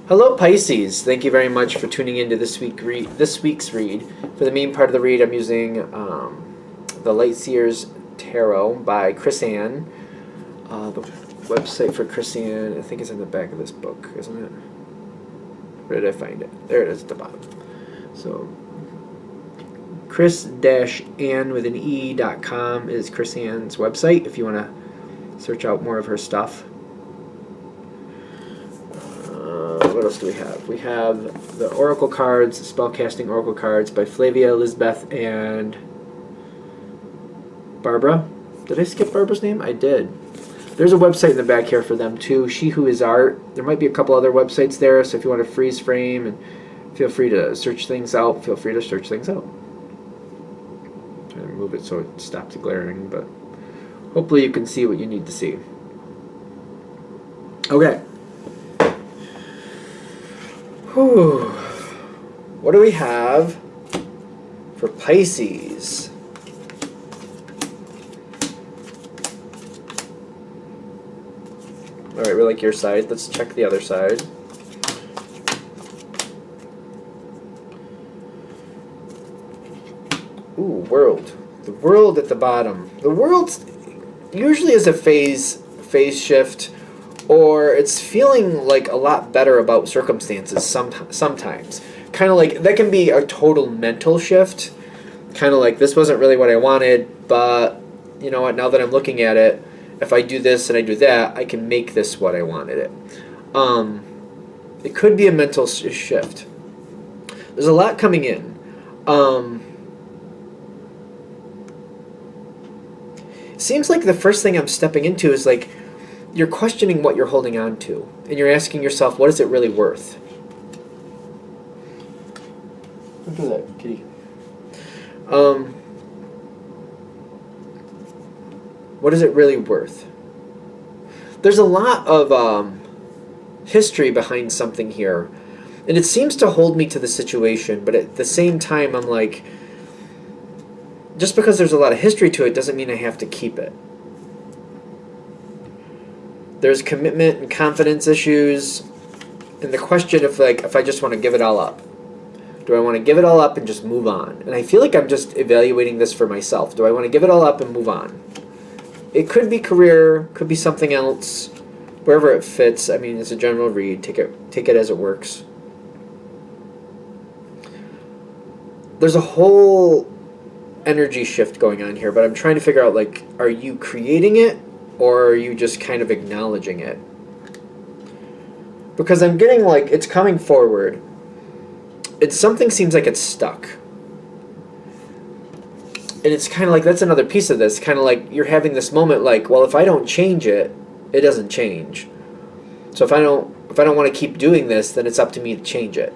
Hello, Pisces. Thank you very much for tuning into this week's read. For the main part of the read, I'm using the Lightseers Tarot by Chris Ann. The website for Chris Ann, I think, is in the back of this book, isn't it? Where did I find it? There it is at the bottom. So, Chris-Ann with an E.com is Chris Ann's website if you want to search out more of her stuff. What else do we have? We have the Oracle cards, Spellcasting Oracle cards by Flavia, Elizabeth, and Barbara. Did I skip Barbara's name? I did. There's a website in the back here for them too, She Who Is Art. There might be a couple other websites there, so if you want to freeze frame and feel free to search things out, feel free to search things out. I'm trying to move it so it stops glaring, but hopefully you can see what you need to see. Okay. Whew. What do we have for Pisces? All right, we like your side. Let's check the other side. Ooh, world. The world at the bottom. The world usually is a phase shift, or it's feeling like a lot better about circumstances sometimes. Kind of like, that can be a total mental shift. Kind of like, this wasn't really what I wanted, but you know what, now that I'm looking at it, if I do this and I do that, I can make this what I wanted it. It could be a mental shift. There's a lot coming in. Seems like the first thing I'm stepping into is like, you're questioning what you're holding on to, and you're asking yourself, what is it really worth? Look at that, kitty. What is it really worth? There's a lot of history behind something here, and it seems to hold me to the situation, but at the same time, I'm like, just because there's a lot of history to it doesn't mean I have to keep it. There's commitment and confidence issues, and the question if I just want to give it all up. Do I want to give it all up and just move on? And I feel like I'm just evaluating this for myself. Do I want to give it all up and move on? It could be career, could be something else, wherever it fits. I mean, it's a general read. Take it as it works. There's a whole energy shift going on here, but I'm trying to figure out, like, are you creating it? Or are you just kind of acknowledging it? Because I'm getting like, it's coming forward. Something seems like it's stuck. And it's kind of like, that's another piece of this. Kind of like you're having this moment like, well, if I don't change it, it doesn't change. So if I don't want to keep doing this, then it's up to me to change it.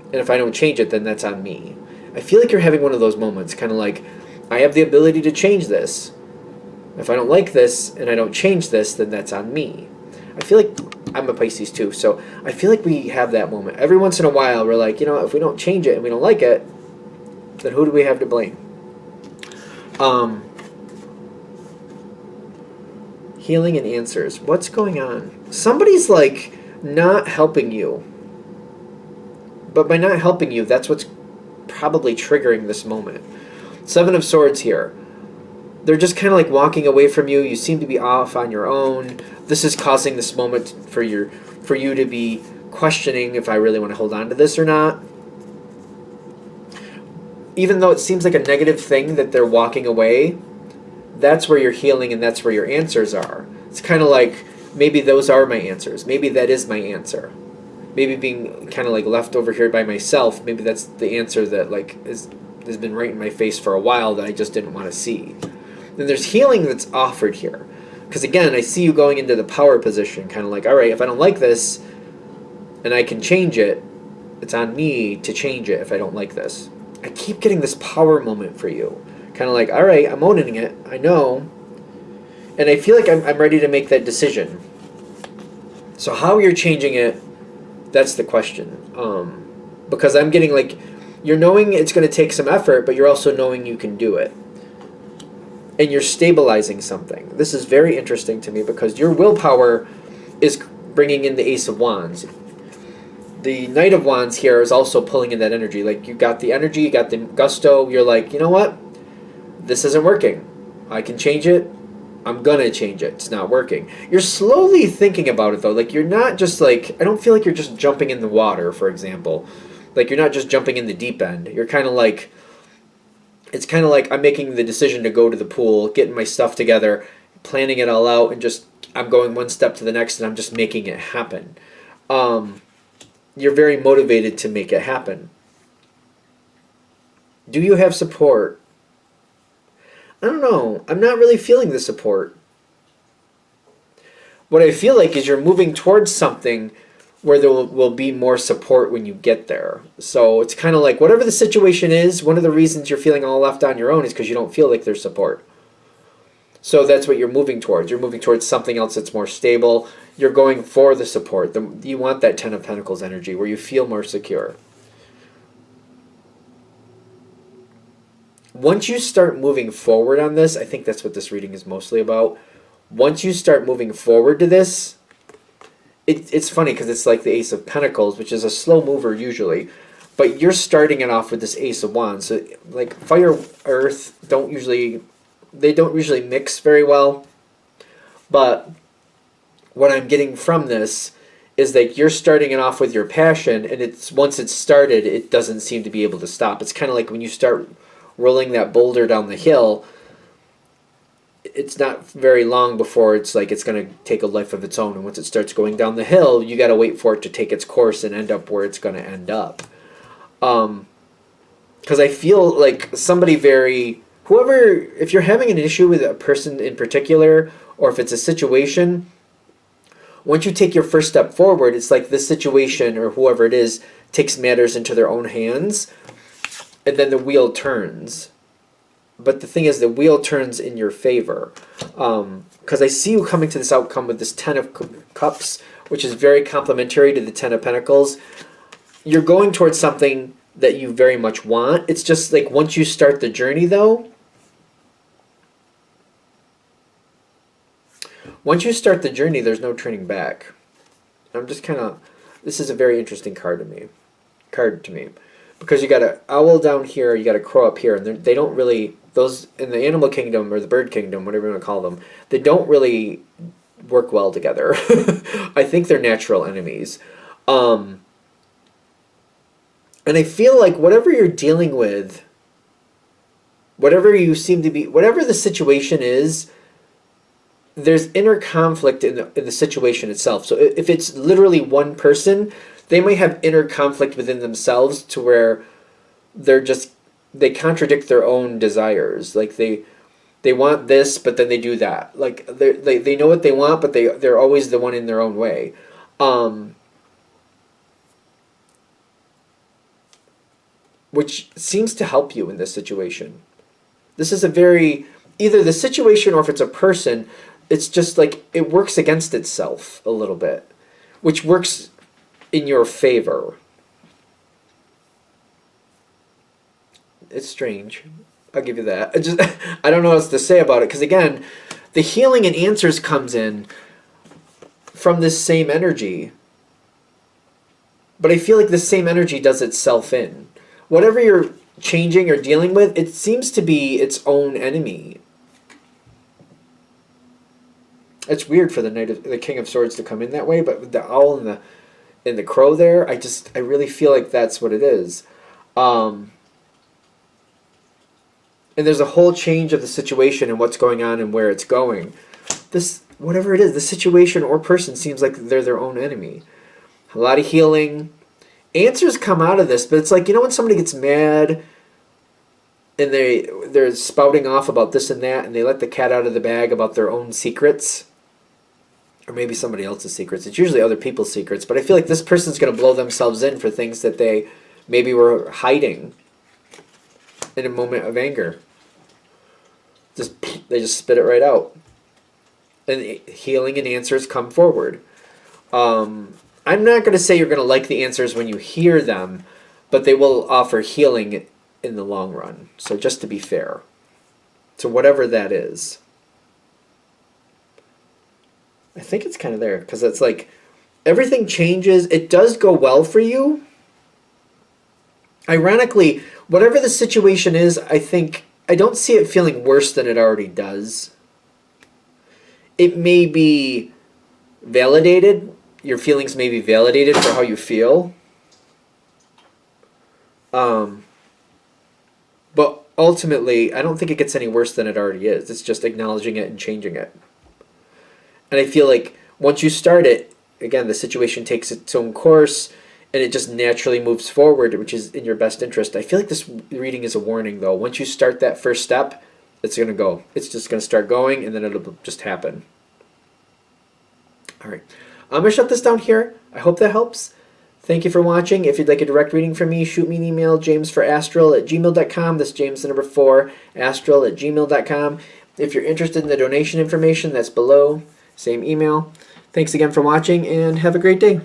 And if I don't change it, then that's on me. I feel like you're having one of those moments, kind of like, I have the ability to change this. If I don't like this and I don't change this, then that's on me. I feel like I'm a Pisces too, so I feel like we have that moment. Every once in a while, we're like, you know, if we don't change it and we don't like it, then who do we have to blame? Healing and answers. What's going on? Somebody's like not helping you. But by not helping you, that's what's probably triggering this moment. 7 of Swords here. They're just kind of like walking away from you. You seem to be off on your own. This is causing this moment for you to be questioning if I really want to hold on to this or not. Even though it seems like a negative thing that they're walking away, that's where you're healing and that's where your answers are. It's kind of like, maybe those are my answers. Maybe that is my answer. Maybe being kind of like left over here by myself, maybe that's the answer that like has been right in my face for a while that I just didn't want to see. Then there's healing that's offered here. Because again, I see you going into the power position, kind of like, all right, if I don't like this and I can change it, it's on me to change it if I don't like this. I keep getting this power moment for you. Kind of like, all right, I'm owning it. I know. And I feel like I'm ready to make that decision. So how you're changing it, that's the question. Because I'm getting like, you're knowing it's going to take some effort, but you're also knowing you can do it. And you're stabilizing something. This is very interesting to me because your willpower is bringing in the Ace of Wands. The Knight of Wands here is also pulling in that energy. Like, you got the energy, you got the gusto. You're like, you know what? This isn't working. I can change it. I'm gonna change it. It's not working. You're slowly thinking about it though. Like, you're not just like, I don't feel like you're just jumping in the water, for example. Like, you're not just jumping in the deep end. You're kind of like, it's kind of like I'm making the decision to go to the pool, getting my stuff together, planning it all out, and just I'm going one step to the next, and I'm just making it happen. You're very motivated to make it happen. Do you have support? I don't know. I'm not really feeling the support. What I feel like is you're moving towards something where there will be more support when you get there. So it's kind of like whatever the situation is, one of the reasons you're feeling all left on your own is because you don't feel like there's support. So that's what you're moving towards. You're moving towards something else that's more stable. You're going for the support. You want that Ten of Pentacles energy where you feel more secure. Once you start moving forward on this, I think that's what this reading is mostly about. Once you start moving forward to this, it's funny because it's like the Ace of Pentacles, which is a slow mover usually, but you're starting it off with this Ace of Wands. So like fire, earth don't usually mix very well. But what I'm getting from this is that you're starting it off with your passion, and it's once it's started, it doesn't seem to be able to stop. It's kind of like when you start rolling that boulder down the hill, it's not very long before it's like it's going to take a life of its own. And once it starts going down the hill, you got to wait for it to take its course and end up where it's going to end up. Because I feel like somebody if you're having an issue with a person in particular, or if it's a situation, once you take your first step forward, it's like this situation or whoever it is takes matters into their own hands, and then the wheel turns. But the thing is, the wheel turns in your favor. Because I see you coming to this outcome with this Ten of Cups, which is very complementary to the Ten of Pentacles. You're going towards something that you very much want. It's just like once you start the journey, though, there's no turning back. I'm just kind of... This is a very interesting card to me. Because you got an owl down here, you got a crow up here, and they don't really... Those in the animal kingdom or the bird kingdom, whatever you want to call them, they don't really work well together. I think they're natural enemies. And I feel like whatever you're dealing with, whatever the situation is, there's inner conflict in the situation itself. So if it's literally one person, they might have inner conflict within themselves to where they contradict their own desires. Like they want this, but then they do that. Like they know what they want, but they're always the one in their own way. Which seems to help you in this situation. This is either the situation or if it's a person, it's just like it works against itself a little bit, which works in your favor. It's strange. I'll give you that. I don't know what else to say about it, because again, the healing and answers comes in from this same energy. But I feel like the same energy does itself in. Whatever you're changing or dealing with, it seems to be its own enemy. It's weird for the King of Swords to come in that way, but with the owl and the crow there, I really feel like that's what it is. And there's a whole change of the situation and what's going on and where it's going. This, whatever it is, the situation or person seems like they're their own enemy. A lot of healing. Answers come out of this, but it's like, when somebody gets mad and they're spouting off about this and that, and they let the cat out of the bag about their own secrets, or maybe somebody else's secrets. It's usually other people's secrets, but I feel like this person's going to blow themselves in for things that they maybe were hiding in a moment of anger. They just spit it right out. And healing and answers come forward. I'm not going to say you're going to like the answers when you hear them, but they will offer healing in the long run. So just to be fair. So whatever that is. I think it's kind of there, because it's like everything changes. It does go well for you. Ironically, whatever the situation is, I don't see it feeling worse than it already does. It may be validated. Your feelings may be validated for how you feel. But ultimately, I don't think it gets any worse than it already is. It's just acknowledging it and changing it. And I feel like once you start it, again, the situation takes its own course and it just naturally moves forward, which is in your best interest. I feel like this reading is a warning, though. Once you start that first step, it's going to go. It's just going to start going, and then it'll just happen. All right. I'm going to shut this down here. I hope that helps. Thank you for watching. If you'd like a direct reading from me, shoot me an email, jamesforastral@gmail.com. That's James the number 4, astral@gmail.com. If you're interested in the donation information, that's below. Same email. Thanks again for watching, and have a great day.